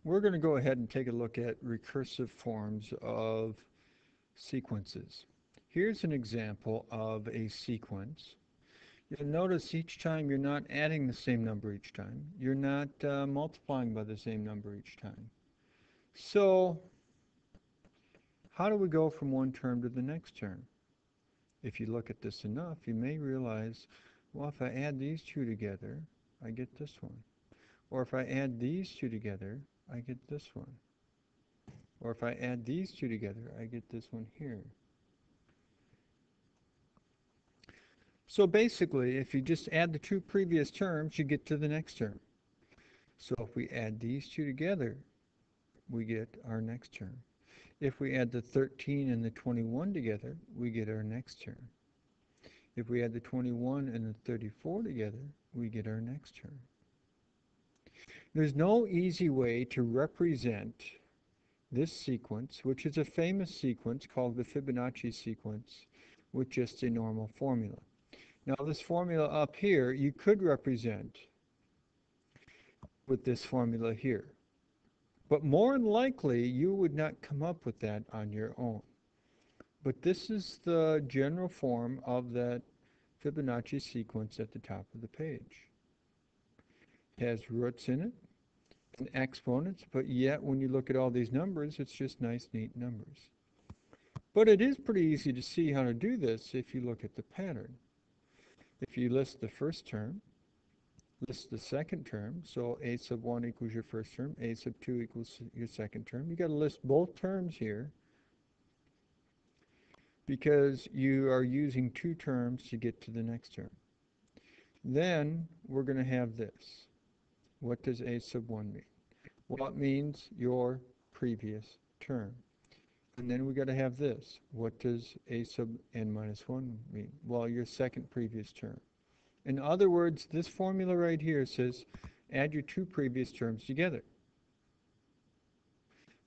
we're going to go ahead and take a look at recursive forms of sequences. Here's an example of a sequence. You'll notice each time you're not adding the same number each time. You're not multiplying by the same number each time. So how do we go from one term to the next term? If you look at this enough, you may realize, well, if I add these two together, I get this one. Or if I add these two together, I get this one. Or if I add these two together, I get this one here. So basically, if you just add the two previous terms, you get to the next term. So if we add these two together, we get our next term. If we add the 13 and the 21 together, we get our next term. If we add the 21 and the 34 together, we get our next term. There's no easy way to represent this sequence, which is a famous sequence called the Fibonacci sequence, with just a normal formula. Now this formula up here, you could represent with this formula here. But more than likely, you would not come up with that on your own. But this is the general form of that Fibonacci sequence at the top of the page. It has roots in it and exponents, but yet when you look at all these numbers, it's just nice, neat numbers. But it is pretty easy to see how to do this if you look at the pattern. If you list the first term, list the second term, so a sub 1 equals your first term, a sub 2 equals your second term. You got to list both terms here because you are using two terms to get to the next term. Then we're going to have this. What does a sub 1 mean? Well, it means your previous term. And then we got to have this. What does a sub n minus 1 mean? Well, your second previous term. In other words, this formula right here says add your two previous terms together.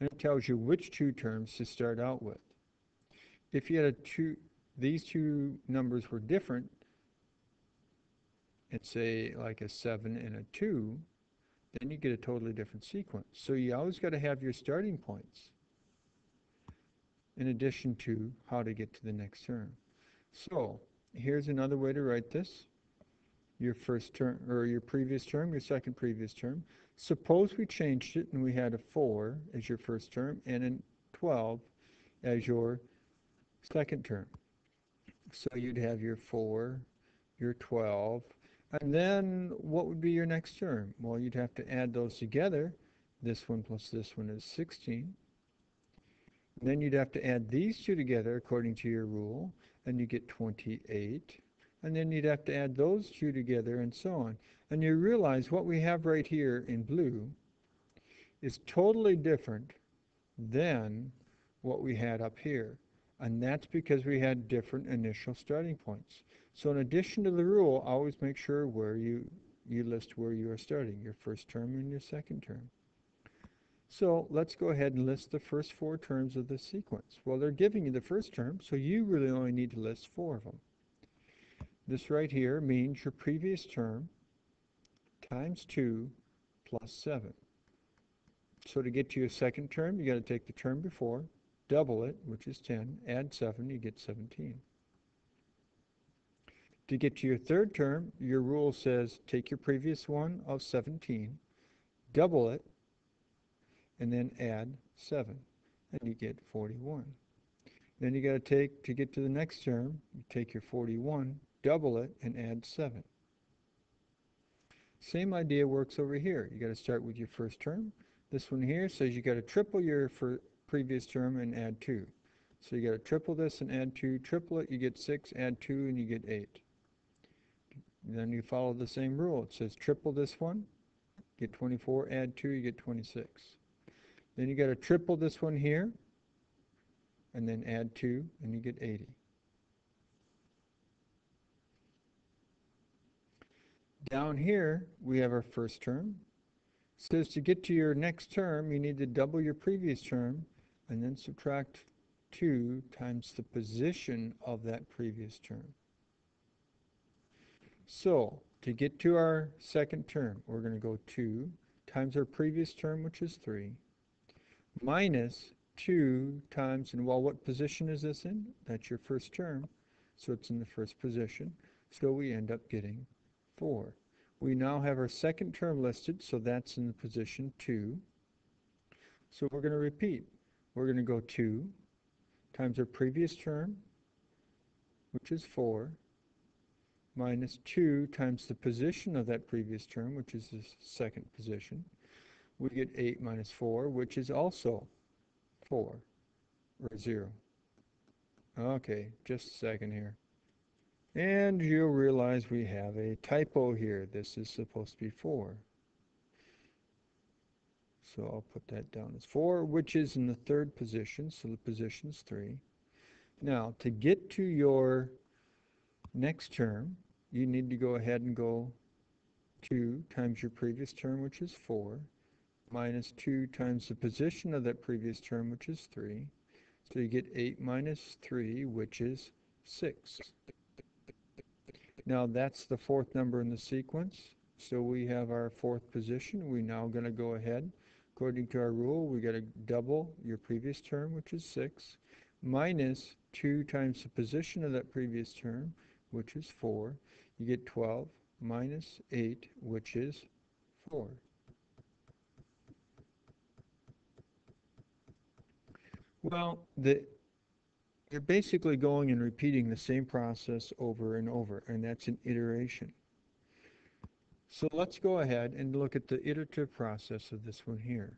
And it tells you which two terms to start out with. If you had these two numbers were different, and say like a 7 and a 2, then you get a totally different sequence. So you always got to have your starting points in addition to how to get to the next term. So here's another way to write this. Your first term, or your previous term, your second previous term. Suppose we changed it and we had a 4 as your first term and a 12 as your second term. So you'd have your 4, your 12, and then what would be your next term? Well, you'd have to add those together. This one plus this one is 16. And then you'd have to add these two together according to your rule, and you get 28. And then you'd have to add those two together and so on. And you realize what we have right here in blue is totally different than what we had up here. And that's because we had different initial starting points. So in addition to the rule, always make sure where you list where you are starting, your first term and your second term. So let's go ahead and list the first 4 terms of this sequence. Well, they're giving you the first term, so you really only need to list 4 of them. This right here means your previous term times 2 plus 7. So to get to your second term, you got to take the term before, double it, which is 10, add 7, you get 17. To get to your third term, your rule says take your previous one of 17, double it, and then add 7, and you get 41. Then you got to take, to get to the next term, you take your 41, double it, and add 7. Same idea works over here. You got to start with your first term. This one here says you got to triple your previous term and add 2. So you got to triple this and add 2, triple it, you get 6, add 2, and you get 8. Then you follow the same rule. It says triple this one, get 24, add 2, you get 26. Then you got to triple this one here, and then add 2, and you get 80. Down here, we have our first term. It says to get to your next term, you need to double your previous term, and then subtract 2 times the position of that previous term. So to get to our second term, we're going to go 2 times our previous term, which is 3, minus 2 times, and well, what position is this in? That's your first term, so it's in the first position, so we end up getting 4. We now have our second term listed, so that's in the position 2. So we're going to repeat. We're going to go 2 times our previous term, which is 4, minus 2 times the position of that previous term, which is the second position. We get 8 minus 4, which is also 4, or 0. Okay, just a second here. And you'll realize we have a typo here. This is supposed to be 4. So I'll put that down as 4, which is in the third position, so the position is 3. Now, to get to your next term, you need to go ahead and go 2 times your previous term, which is 4, minus 2 times the position of that previous term, which is 3. So you get 8 minus 3, which is 6. Now that's the fourth number in the sequence. So we have our fourth position. We're now going to go ahead. According to our rule, we got to double your previous term, which is 6, minus 2 times the position of that previous term, which is 4. You get 12 minus 8, which is 4. Well, you're basically going and repeating the same process over and over, and that's an iteration. So let's go ahead and look at the iterative process of this one here.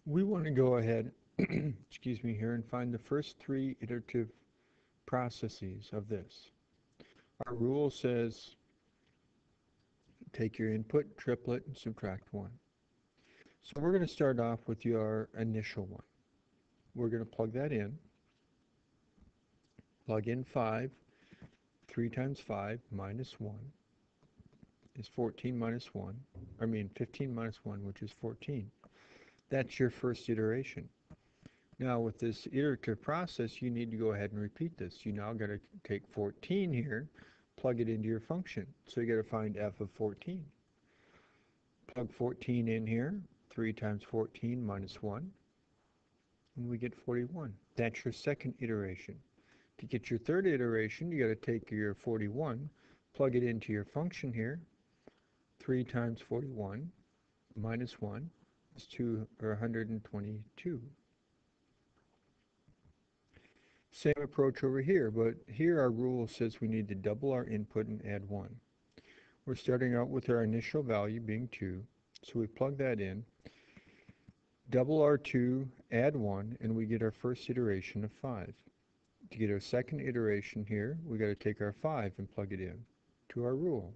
We want to go ahead, excuse me here, and find the first 3 iterative processes of this. Our rule says take your input, triplet, and subtract 1. So we're going to start off with your initial one. We're going to plug that in. Plug in 5. 3 times 5 minus 1 is 14 minus 1. I mean 15 minus 1, which is 14. That's your first iteration. Now with this iterative process, you need to go ahead and repeat this. You now got to take 14 here, plug it into your function. So you got to find f of 14. Plug 14 in here. 3 times 14 minus 1, and we get 41. That's your second iteration. To get your third iteration, you got to take your 41, plug it into your function here. 3 times 41 minus 1 is 122. Same approach over here, but here our rule says we need to double our input and add 1. We're starting out with our initial value being 2, so we plug that in. Double our 2, add 1, and we get our first iteration of 5. To get our second iteration here, we got to take our 5 and plug it in to our rule.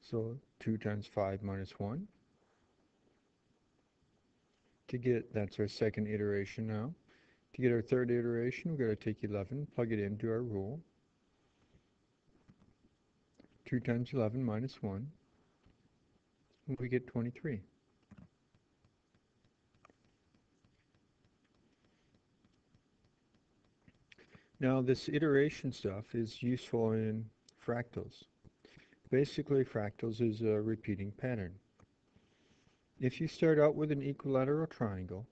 So 2 times 5 minus 1. That's our second iteration now. To get our third iteration, we got to take 11, plug it into our rule. 2 times 11 minus 1, and we get 23. Now this iteration stuff is useful in fractals. Basically fractals is a repeating pattern. If you start out with an equilateral triangle,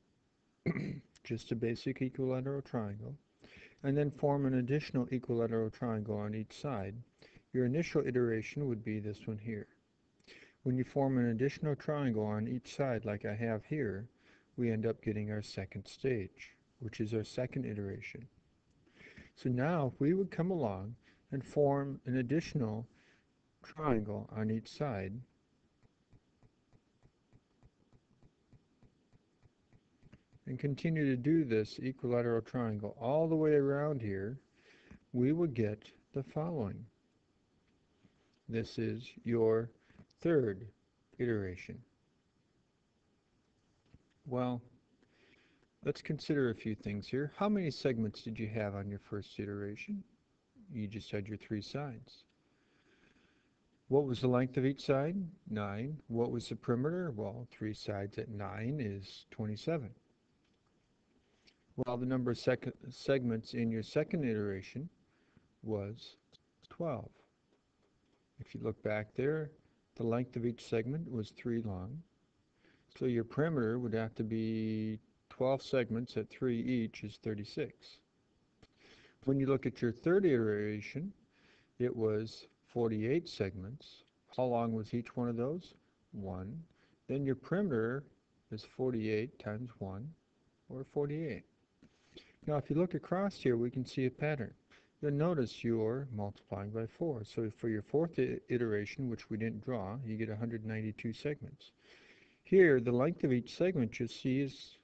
just a basic equilateral triangle, and then form an additional equilateral triangle on each side, your initial iteration would be this one here. When you form an additional triangle on each side like I have here, we end up getting our second stage, which is our second iteration. So now if we would come along and form an additional triangle on each side, and continue to do this equilateral triangle all the way around here, we would get the following. This is your third iteration. Well, let's consider a few things here. How many segments did you have on your first iteration? You just had your 3 sides. What was the length of each side? 9. What was the perimeter? Well, 3 sides at 9 is 27. Well, the number of segments in your second iteration was 12. If you look back there, the length of each segment was 3 long. So your perimeter would have to be 12 segments at 3 each is 36. When you look at your third iteration, it was 48 segments. How long was each one of those? 1. Then your perimeter is 48 times 1, or 48. Now if you look across here, we can see a pattern. You'll notice you're multiplying by 4. So for your fourth iteration, which we didn't draw, you get 192 segments. Here, the length of each segment you'll see is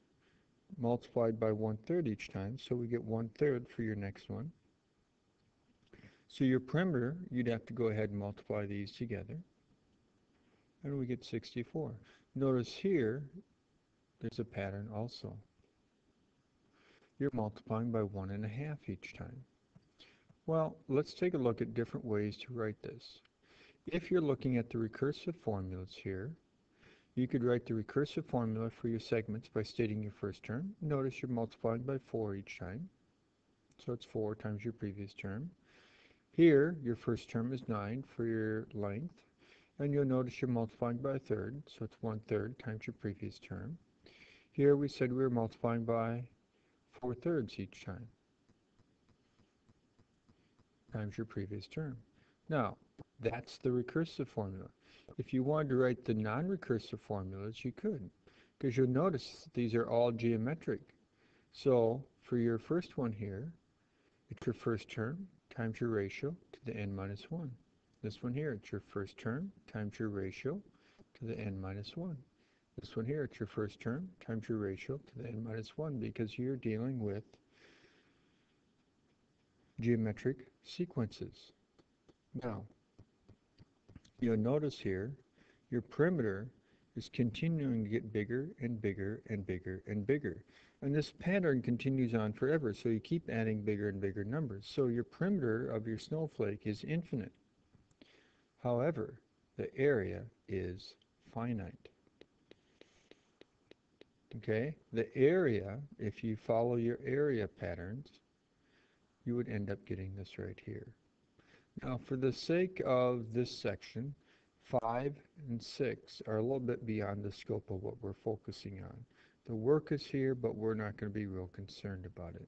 multiplied by 1/3 each time, so we get 1/3 for your next one. So your perimeter, you'd have to go ahead and multiply these together, and we get 64. Notice here, there's a pattern also. You're multiplying by 1.5 each time. Well, let's take a look at different ways to write this. If you're looking at the recursive formulas here, you could write the recursive formula for your segments by stating your first term. Notice you're multiplying by 4 each time. So it's 4 times your previous term. Here, your first term is 9 for your length. And you'll notice you're multiplying by 1/3. So it's 1/3 times your previous term. Here we said we were multiplying by 4/3 each time, times your previous term. Now, that's the recursive formula. If you wanted to write the non-recursive formulas, you could, because you'll notice these are all geometric. So for your first one here, it's your first term times your ratio to the n minus 1. This one here, it's your first term times your ratio to the n minus 1. This one here, it's your first term times your ratio to the n minus 1, because you're dealing with geometric sequences. Now, you'll notice here, your perimeter is continuing to get bigger and bigger and bigger and bigger. And this pattern continues on forever, so you keep adding bigger and bigger numbers. So your perimeter of your snowflake is infinite. However, the area is finite. Okay? The area, if you follow your area patterns, you would end up getting this right here. Now, for the sake of this section, 5 and 6 are a little bit beyond the scope of what we're focusing on. The work is here, but we're not going to be real concerned about it.